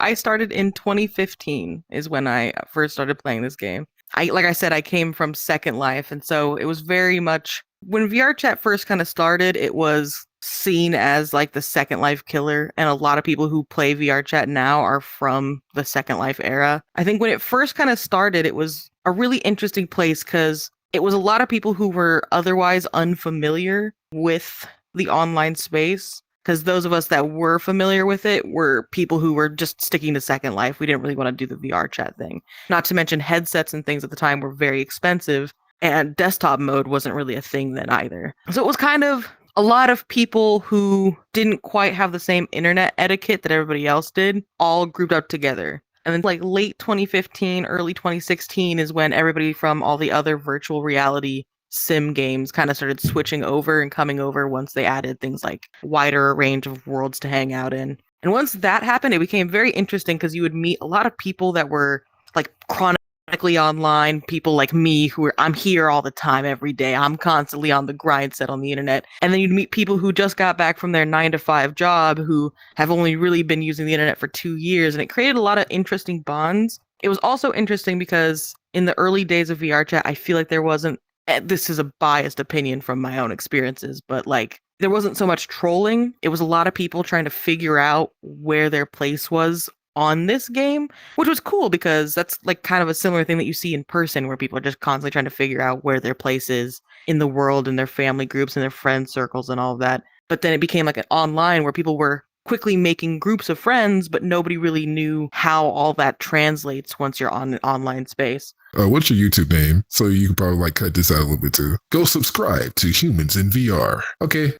I started in 2015 is when I first started playing this game. Like I said, I came from Second Life, and so it was very much when VRChat first kind of started, it was seen as like the Second Life killer, and a lot of people who play VRChat now are from the Second Life era. I think when it first kind of started, it was a really interesting place because it was a lot of people who were otherwise unfamiliar with the online space. Because those of us that were familiar with it were people who were just sticking to Second Life. We didn't really want to do the VR chat thing. Not to mention headsets and things at the time were very expensive, and desktop mode wasn't really a thing then either. So it was kind of a lot of people who didn't quite have the same internet etiquette that everybody else did, all grouped up together. And then like late 2015, early 2016 is when everybody from all the other virtual reality sim games kind of started switching over and coming over once they added things like wider range of worlds to hang out in. And once that happened, it became very interesting because you would meet a lot of people that were like chronically online, people like me who are, I'm here all the time, every day. I'm constantly on the grind set on the internet. And then you'd meet people who just got back from their 9-to-5 job who have only really been using the internet for 2 years. And it created a lot of interesting bonds. It was also interesting because in the early days of VRChat, I feel like there wasn't, this is a biased opinion from my own experiences, but like there wasn't so much trolling. It was a lot of people trying to figure out where their place was on this game, which was cool because that's like kind of a similar thing that you see in person where people are just constantly trying to figure out where their place is in the world and their family groups and their friend circles and all of that. But then it became like an online where people were quickly making groups of friends, but nobody really knew how all that translates once you're on an online space. What's your YouTube name? So you can probably like cut this out a little bit too. Go subscribe to Humans in VR. Okay.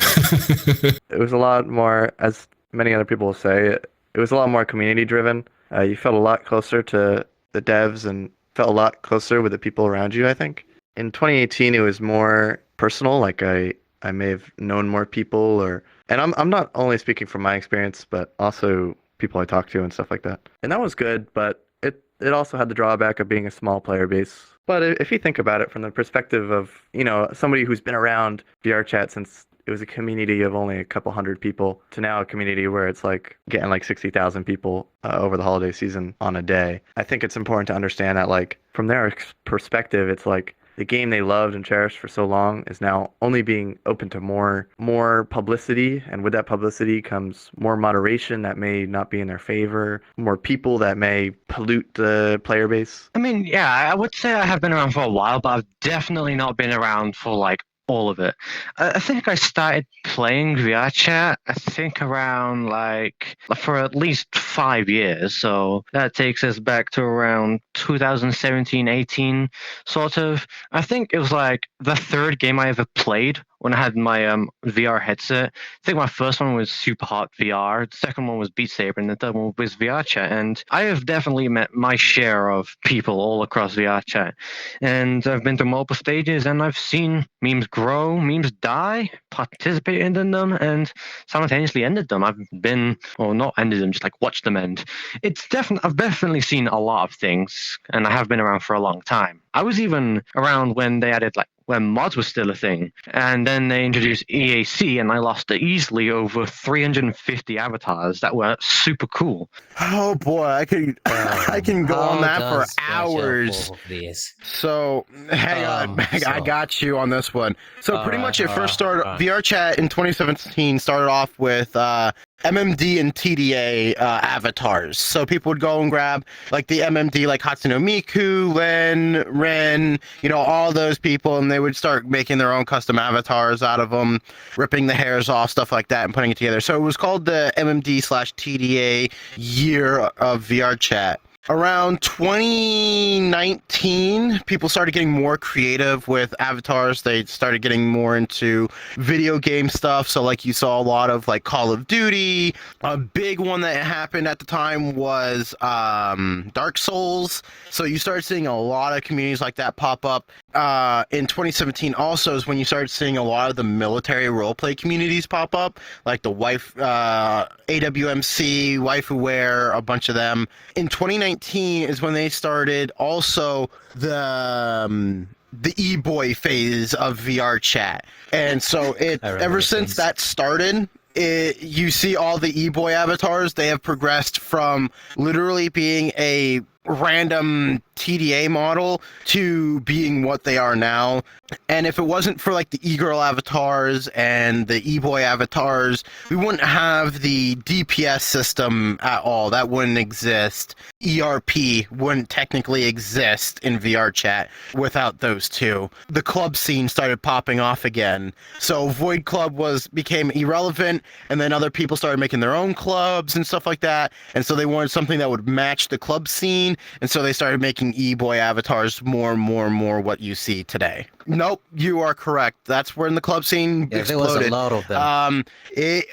It was a lot more, as many other people will say, it was a lot more community driven. You felt a lot closer to the devs and felt a lot closer with the people around you, I think. In 2018, it was more personal. Like I may have known more people and I'm not only speaking from my experience, but also people I talked to and stuff like that. And that was good, but it also had the drawback of being a small player base. But if you think about it from the perspective of, somebody who's been around VRChat since it was a community of only a couple hundred people to now a community where it's like getting like 60,000 people over the holiday season on a day. I think it's important to understand that like from their perspective, it's like the game they loved and cherished for so long is now only being open to more publicity, and with that publicity comes more moderation that may not be in their favor, more people that may pollute the player base. I mean, yeah, I would say I have been around for a while, but I've definitely not been around for like all of it. I think I started playing VRChat, I think around like for at least 5 years. So that takes us back to around 2017, 18, sort of. I think it was like the third game I ever played when I had my VR headset. I think my first one was Super Hot VR, the second one was Beat Saber, and the third one was VRChat. And I have definitely met my share of people all across VRChat. And I've been to multiple stages, and I've seen memes grow, memes die, participated in them, and simultaneously ended them. I've been, or not ended them, just like watched them end. I've definitely seen a lot of things, and I have been around for a long time. I was even around when they added when mods was still a thing, and then they introduced EAC, and I lost easily over 350 avatars that were super cool. Oh boy, I can go on that for hours. So hang on, I got you on this one. So pretty much it first started. VRChat in 2017 started off with MMD and TDA avatars. So people would go and grab like the MMD, like Hatsune Miku, Ren, all those people, and they would start making their own custom avatars out of them, ripping the hairs off, stuff like that, and putting it together. So it was called the MMD/TDA year of VRChat. Around 2019, people started getting more creative with avatars. They started getting more into video game stuff. So like you saw a lot of like Call of Duty. A big one that happened at the time was Dark Souls. So you started seeing a lot of communities like that pop up. In 2017 also is when you started seeing a lot of the military roleplay communities pop up, like the AWMC, WaifuWare, a bunch of them. In 2019 is when they started also the e-boy phase of VRChat. And so ever since that started, you see all the e-boy avatars. They have progressed from literally being a random TDA model to being what they are now. And if it wasn't for like the e-girl avatars and the e-boy avatars, we wouldn't have the DPS system at all. That wouldn't exist. ERP wouldn't technically exist in VR chat without those two. The club scene started popping off again. So Void Club became irrelevant, and then other people started making their own clubs and stuff like that. And so they wanted something that would match the club scene, and so they started making e-boy avatars more and more what you see today. Nope, you are correct. That's when the club scene exploded. There was a lot of them.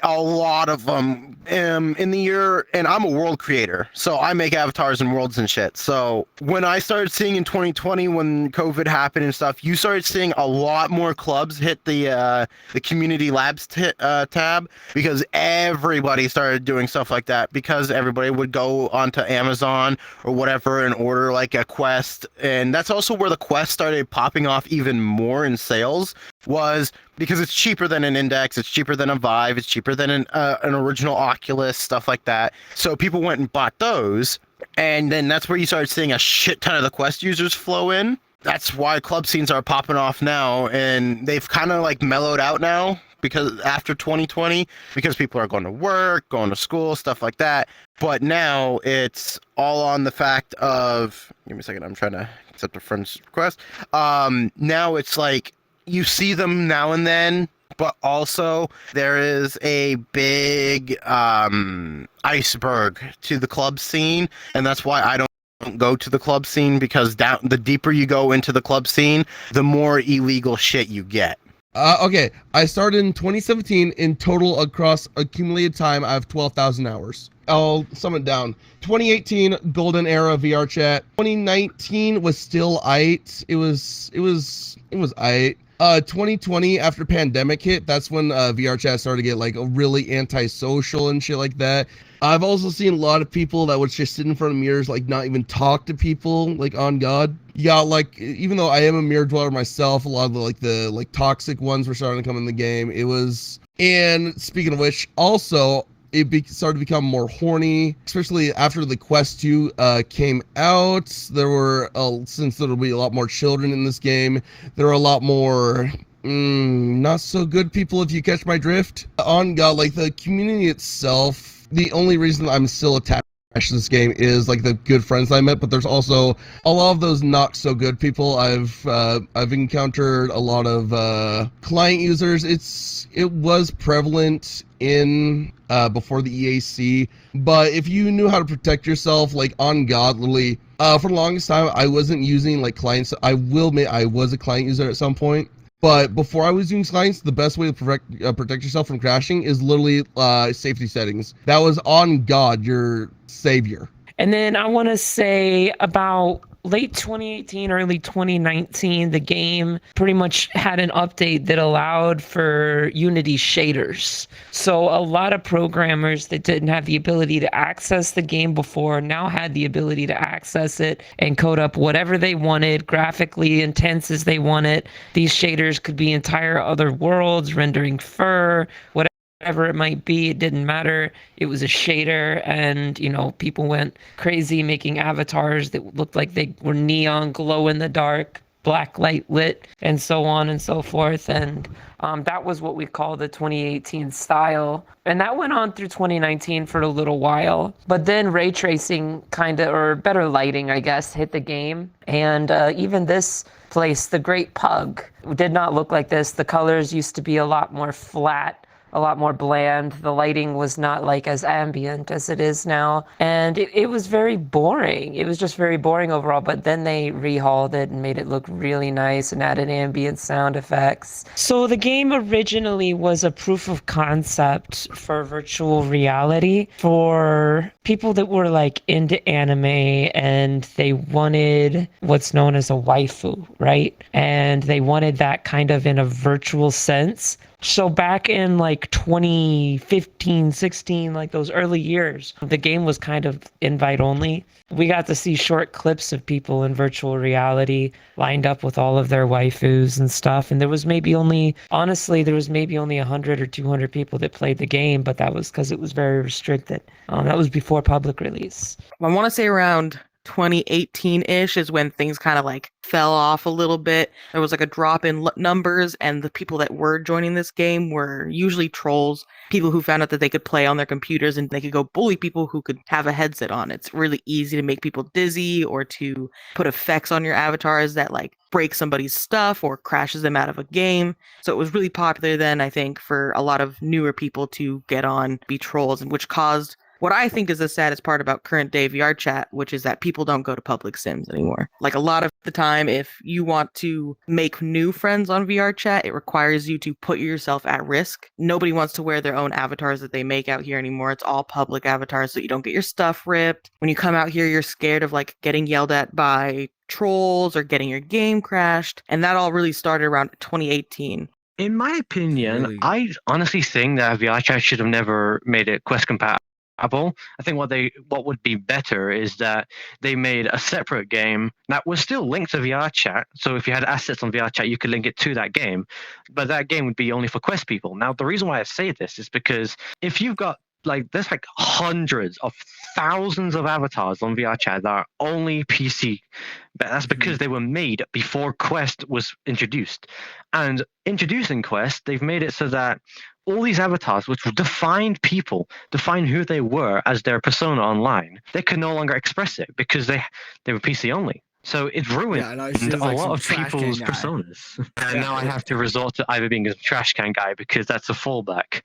A lot of them. In the year, and I'm a world creator, so I make avatars and worlds and shit. So when I started seeing in 2020, when COVID happened and stuff, you started seeing a lot more clubs hit the community labs tab, because everybody started doing stuff like that, because everybody would go onto Amazon or whatever and order like a quest. And that's also where the quest started popping off even more in sales, was because it's cheaper than an Index, it's cheaper than a Vive, it's cheaper than an original Oculus, stuff like that. So people went and bought those, and then that's where you started seeing a shit ton of the Quest users flow in. That's why club scenes are popping off now, and they've kind of like mellowed out now, because after 2020, because people are going to work, going to school, stuff like that. But now it's all on the fact of, give me a second, I'm trying to accept a friend's request. Now it's like you see them now and then, but also there is a big iceberg to the club scene, and that's why I don't go to the club scene, because the deeper you go into the club scene, the more illegal shit you get. Okay, I started in 2017. In total, across accumulated time, I have 12,000 hours. I'll sum it down. 2018, golden era VR chat. 2019 was still aight. It was aight. 2020, after pandemic hit, that's when VR chat started to get like a really antisocial and shit like that. I've also seen a lot of people that would just sit in front of mirrors, like not even talk to people, like on God. Yeah, like even though I am a mirror dweller myself, a lot of the toxic ones were starting to come in the game. And speaking of which, also started to become more horny, especially after the Quest 2 came out. There were, since there will be a lot more children in this game, there are a lot more not so good people, if you catch my drift. On God, like the community itself, the only reason I'm still attached to this game is like the good friends I met, but there's also a lot of those not so good people. I've encountered a lot of client users. It was prevalent in before the EAC, but if you knew how to protect yourself, like on God, literally, for the longest time I wasn't using like clients. I will admit I was a client user at some point. But before I was using clients, the best way to protect yourself from crashing is literally safety settings. That was on God, your savior. And then I want to say about late 2018, early 2019, the game pretty much had an update that allowed for Unity shaders. So a lot of programmers that didn't have the ability to access the game before now had the ability to access it and code up whatever they wanted, graphically intense as they wanted. These shaders could be entire other worlds, rendering fur, whatever it might be. It didn't matter. It was a shader, and people went crazy making avatars that looked like they were neon, glow in the dark, black light lit, and so on and so forth. And that was what we call the 2018 style. And that went on through 2019 for a little while. But then ray tracing or better lighting, I guess, hit the game. And even this place, the Great Pug, did not look like this. The colors used to be a lot more flat, a lot more bland. The lighting was not like as ambient as it is now. And it was very boring. It was just very boring overall. But then they rehauled it and made it look really nice and added ambient sound effects. So the game originally was a proof of concept for virtual reality for people that were like into anime, and they wanted what's known as a waifu, right? And they wanted that kind of in a virtual sense. So back in like 2015, 16, like those early years, the game was kind of invite only. We got to see short clips of people in virtual reality lined up with all of their waifus and stuff. And there was maybe only, honestly, there was maybe only 100 or 200 people that played the game, but that was because it was very restricted. That was before public release. I want to say around 2018-ish is when things kind of like fell off a little bit. There was like a drop in numbers, and the people that were joining this game were usually trolls, people who found out that they could play on their computers and they could go bully people who could have a headset on. It's really easy to make people dizzy or to put effects on your avatars that like break somebody's stuff or crashes them out of a game. So it was really popular then, I think, for a lot of newer people to get on, be trolls, and which caused what I think is the saddest part about current day VR chat, which is that people don't go to public sims anymore. Like a lot of the time, if you want to make new friends on VR chat, it requires you to put yourself at risk. Nobody wants to wear their own avatars that they make out here anymore. It's all public avatars, so you don't get your stuff ripped. When you come out here, you're scared of like getting yelled at by trolls or getting your game crashed. And that all really started around 2018. In my opinion, I honestly think that VRChat should have never made it Quest compatible. I think what would be better is that they made a separate game that was still linked to VRChat. So if you had assets on VRChat, you could link it to that game, but that game would be only for Quest people. Now, the reason why I say this is because if you've got there's like hundreds of thousands of avatars on VRChat that are only PC, but that's because they were made before Quest was introduced. And introducing Quest, they've made it so that all these avatars, which defined people, define who they were as their persona online, they could no longer express it because they were PC only. So it ruined a lot of people's personas. And now I have to resort to either being a trash can guy because that's a fallback.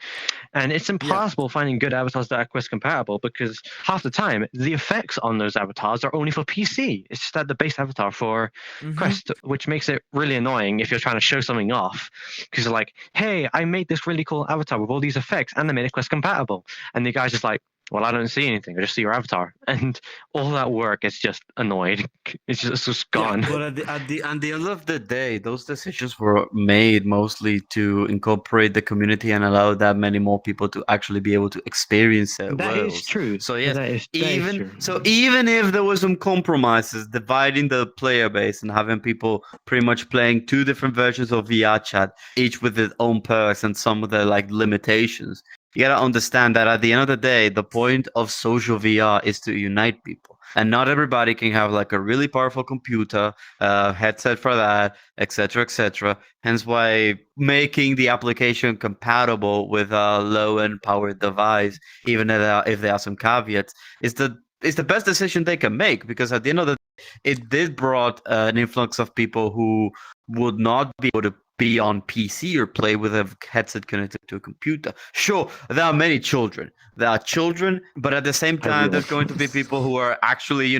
And it's impossible finding good avatars that are Quest compatible because half the time the effects on those avatars are only for PC. It's just that the base avatar for Quest, which makes it really annoying if you're trying to show something off. Because you're like, hey, I made this really cool avatar with all these effects and I made it Quest compatible. And the guy's just like, well, I don't see anything. I just see your avatar, and all that work is just annoyed. It's just gone. Yeah, but at the end of the day, those decisions were made mostly to incorporate the community and allow that many more people to actually be able to experience it. That is true. So yes, that is true. Even if there was some compromises, dividing the player base and having people pretty much playing two different versions of VR chat, each with its own perks and some of the limitations. You gotta understand that at the end of the day, the point of social VR is to unite people. And not everybody can have a really powerful computer, headset for that, etc., etc. Hence why making the application compatible with a low-end powered device, even if there are some caveats, is the best decision they can make. Because at the end of the day, it did brought an influx of people who would not be able to be on PC or play with a headset connected to a computer. Sure, there are many children. There are children, but at the same time, there's going to be people who are actually,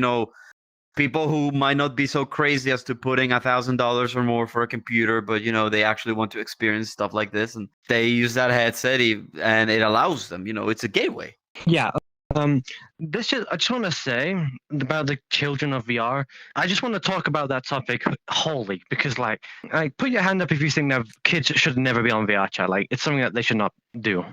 people who might not be so crazy as to putting $1,000 or more for a computer, but they actually want to experience stuff like this, and they use that headset, and it allows them. It's a gateway. Yeah. I just want to say about the children of VR. I just want to talk about that topic wholly because, put your hand up if you think that kids should never be on VR chat. It's something that they should not do.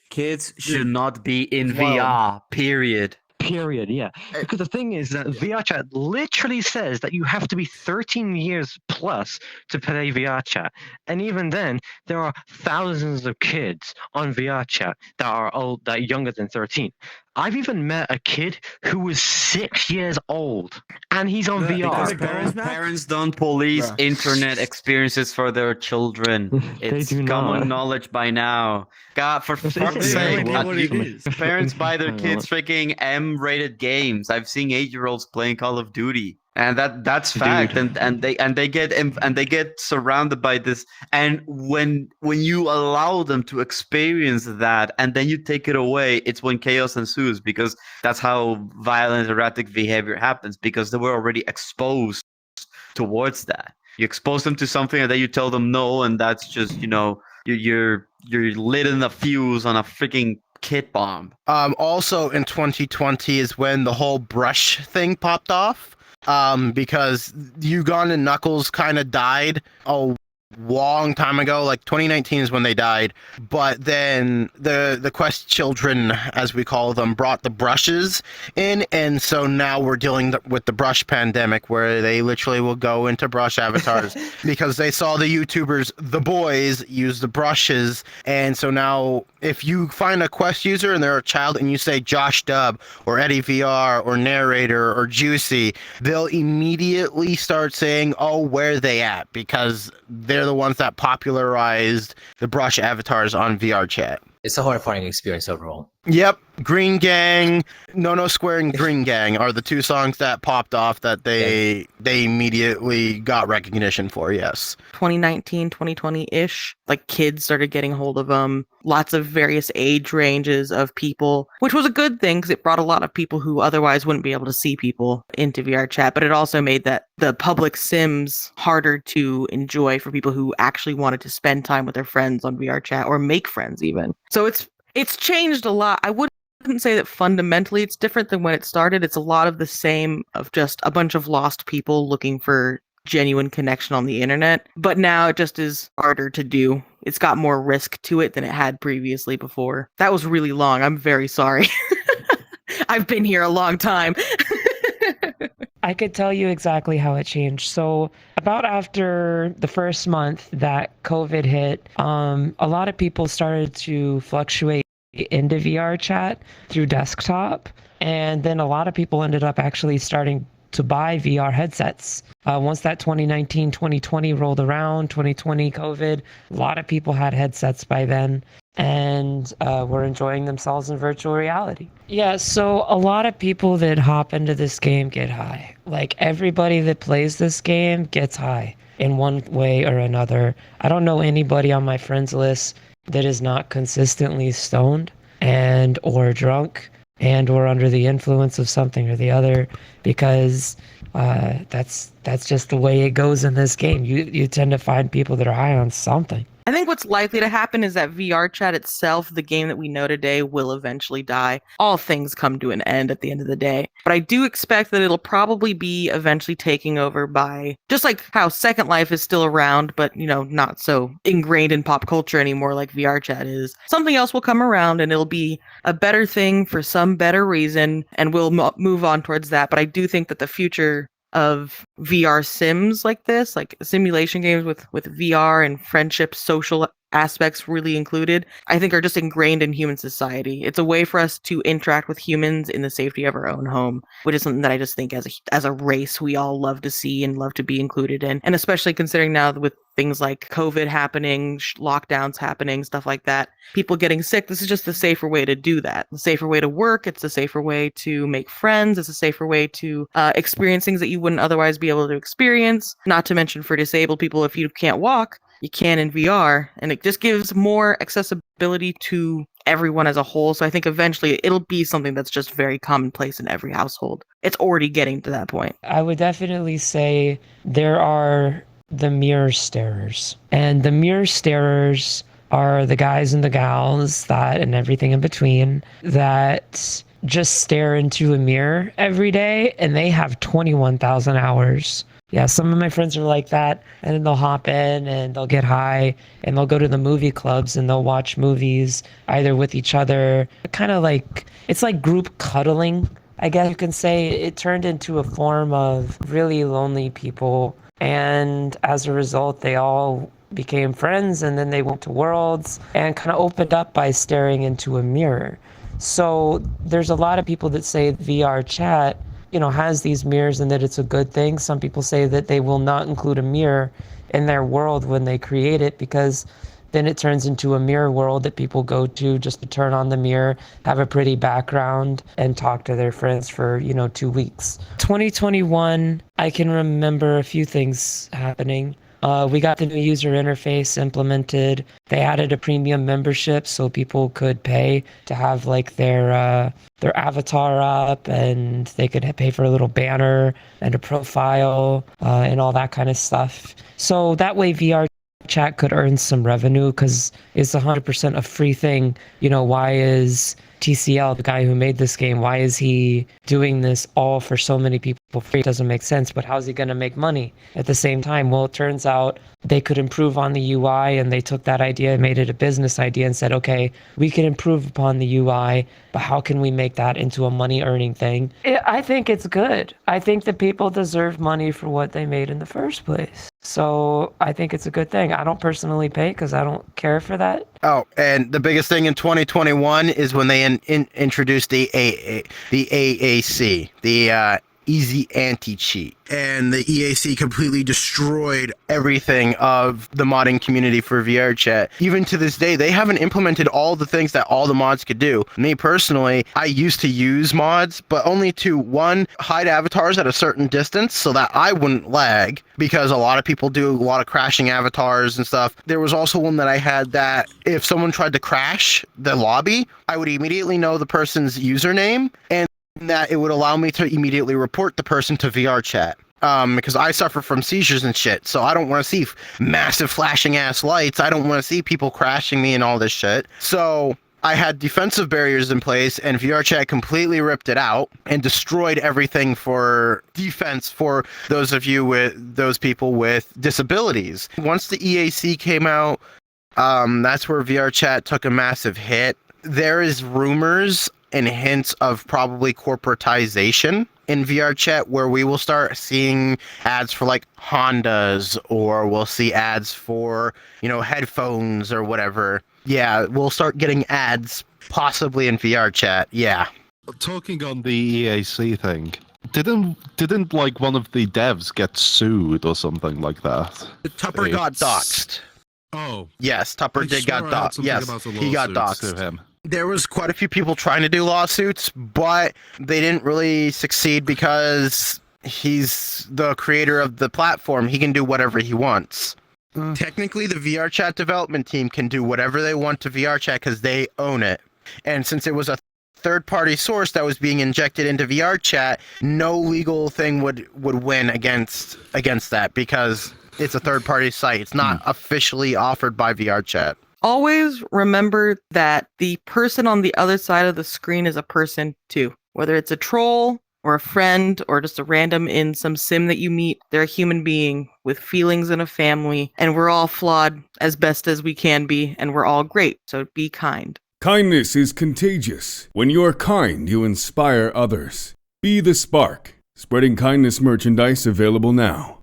Kids should not be in VR. Period. Yeah. Because the thing is that VR chat literally says that you have to be 13 years plus to play VR chat. And even then, there are thousands of kids on VR chat that are younger than 13. I've even met a kid who was 6 years old, and he's on VR. Because parents don't police internet experiences for their children. It's common knowledge by now. God, for fuck's sake, parents buy their kids freaking M-rated games. I've seen 8-year-olds playing Call of Duty. And that's fact, and they get surrounded by this, and when you allow them to experience that, and then you take it away, it's when chaos ensues, because that's how violent erratic behavior happens, because they were already exposed towards that. You expose them to something, and then you tell them no, and that's just you're lit in the fuse on a freaking kit bomb. Also in 2020 is when the whole brush thing popped off. Because Ugon and Knuckles kind of died a long time ago. Like 2019 is when they died. But then the Quest children, as we call them, brought the brushes in, and so now we're dealing with the brush pandemic, where they literally will go into brush avatars because they saw the YouTubers, the boys, use the brushes, and so now if you find a Quest user and they're a child and you say Josh Dub or Eddie VR or Narrator or Juicy, they'll immediately start saying, oh, where are they at? Because they're the ones that popularized the brush avatars on VRChat. It's a horrifying experience overall. Yep. Green Gang, No Square and Green Gang are the two songs that popped off that they immediately got recognition for, yes. 2019, 2020-ish, like kids started getting hold of them. Lots of various age ranges of people, which was a good thing because it brought a lot of people who otherwise wouldn't be able to see people into VRChat, but it also made that the public sims harder to enjoy for people who actually wanted to spend time with their friends on VRChat or make friends even. So it's changed a lot. I wouldn't say that fundamentally it's different than when it started. It's a lot of the same, of just a bunch of lost people looking for genuine connection on the internet. But now it just is harder to do. It's got more risk to it than it had previously before. That was really long. I'm very sorry. I've been here a long time. I could tell you exactly how it changed. So about after the first month that COVID hit, a lot of people started to fluctuate into VRChat through desktop. And then a lot of people ended up actually starting to buy VR headsets. Once that 2019, 2020 rolled around, 2020 COVID, a lot of people had headsets by then and were enjoying themselves in virtual reality. Yeah, so a lot of people that hop into this game get high. Like everybody that plays this game gets high in one way or another. I don't know anybody on my friends list that is not consistently stoned and or drunk and or under the influence of something or the other, because that's just the way it goes in this game. You tend to find people that are high on something. I think what's likely to happen is that VRChat itself, the game that we know today, will eventually die. All things come to an end at the end of the day. But I do expect that it'll probably be eventually taking over by, just like how Second Life is still around, but, not so ingrained in pop culture anymore like VRChat is. Something else will come around and it'll be a better thing for some better reason, and we'll move on towards that. But I do think that the future of VR sims like this, like simulation games with VR and friendship, social aspects really included, I think are just ingrained in human society. It's a way for us to interact with humans in the safety of our own home, which is something that I just think as a race we all love to see and love to be included in. And especially considering now with things like COVID happening, lockdowns happening, stuff like that, people getting sick, this is just a safer way to do that. The safer way to work, it's a safer way to make friends, it's a safer way to experience things that you wouldn't otherwise be able to experience. Not to mention for disabled people, if you can't walk, you can in VR, and it just gives more accessibility to everyone as a whole. So I think eventually it'll be something that's just very commonplace in every household. It's already getting to that point. I would definitely say there are the mirror starers, and the mirror starers are the guys and the gals that, and everything in between, that just stare into a mirror every day, and they have 21,000 hours. Yeah, some of my friends are like that, and then they'll hop in and they'll get high and they'll go to the movie clubs and they'll watch movies either with each other. Kind of like, it's like group cuddling, I guess you can say. It turned into a form of really lonely people, and as a result, they all became friends, and then they went to Worlds and kind of opened up by staring into a mirror. So there's a lot of people that say VRChat has these mirrors and that it's a good thing. Some people say that they will not include a mirror in their world when they create it, because then it turns into a mirror world that people go to just to turn on the mirror, have a pretty background, and talk to their friends for, 2 weeks. 2021, I can remember a few things happening. We got the new user interface implemented. They added a premium membership so people could pay to have like their avatar up, and they could pay for a little banner and a profile and all that kind of stuff. So that way VRChat could earn some revenue, because it's 100% a free thing. Why is TCL, the guy who made this game, why is he doing this all for so many people free? It doesn't make sense, but how's he going to make money at the same time? Well, it turns out they could improve on the UI, and they took that idea and made it a business idea and said, okay, we can improve upon the UI, but how can we make that into a money earning thing? I think it's good. I think that people deserve money for what they made in the first place. So I think it's a good thing. I don't personally pay because I don't care for that. Oh, and the biggest thing in 2021 is when they introduced the AAC, the Easy Anti-Cheat. And the EAC completely destroyed everything of the modding community for VRChat. Even to this day, they haven't implemented all the things that all the mods could do. Me personally, I used to use mods, but only to, one, hide avatars at a certain distance so that I wouldn't lag, because a lot of people do a lot of crashing avatars and stuff. There was also one that I had that if someone tried to crash the lobby, I would immediately know the person's username, and that it would allow me to immediately report the person to VRChat. Because I suffer from seizures and shit, so I don't want to see massive flashing ass lights. I don't want to see people crashing me and all this shit. So I had defensive barriers in place, and VRChat completely ripped it out and destroyed everything for defense for those people with disabilities. Once the EAC came out, that's where VRChat took a massive hit. There is rumors and hints of probably corporatization in VRChat, where we will start seeing ads for like Hondas, or we'll see ads for, headphones or whatever. Yeah, we'll start getting ads possibly in VRChat. Yeah. Talking on the EAC thing, didn't like one of the devs get sued or something like that? Tupper got doxxed. Oh. Yes, Tupper did got doxxed. Yes, he got doxxed. To him. There was quite a few people trying to do lawsuits, but they didn't really succeed because he's the creator of the platform. He can do whatever he wants. Technically, the VRChat development team can do whatever they want to VRChat because they own it. And since it was a third-party source that was being injected into VRChat, no legal thing would win against that, because it's a third-party site. It's not officially offered by VRChat. Always remember that the person on the other side of the screen is a person too. Whether it's a troll or a friend or just a random in some sim that you meet, they're a human being with feelings and a family, and we're all flawed as best as we can be, and we're all great, so be kind. Kindness is contagious. When you are kind, you inspire others. Be the spark. Spreading kindness merchandise available now.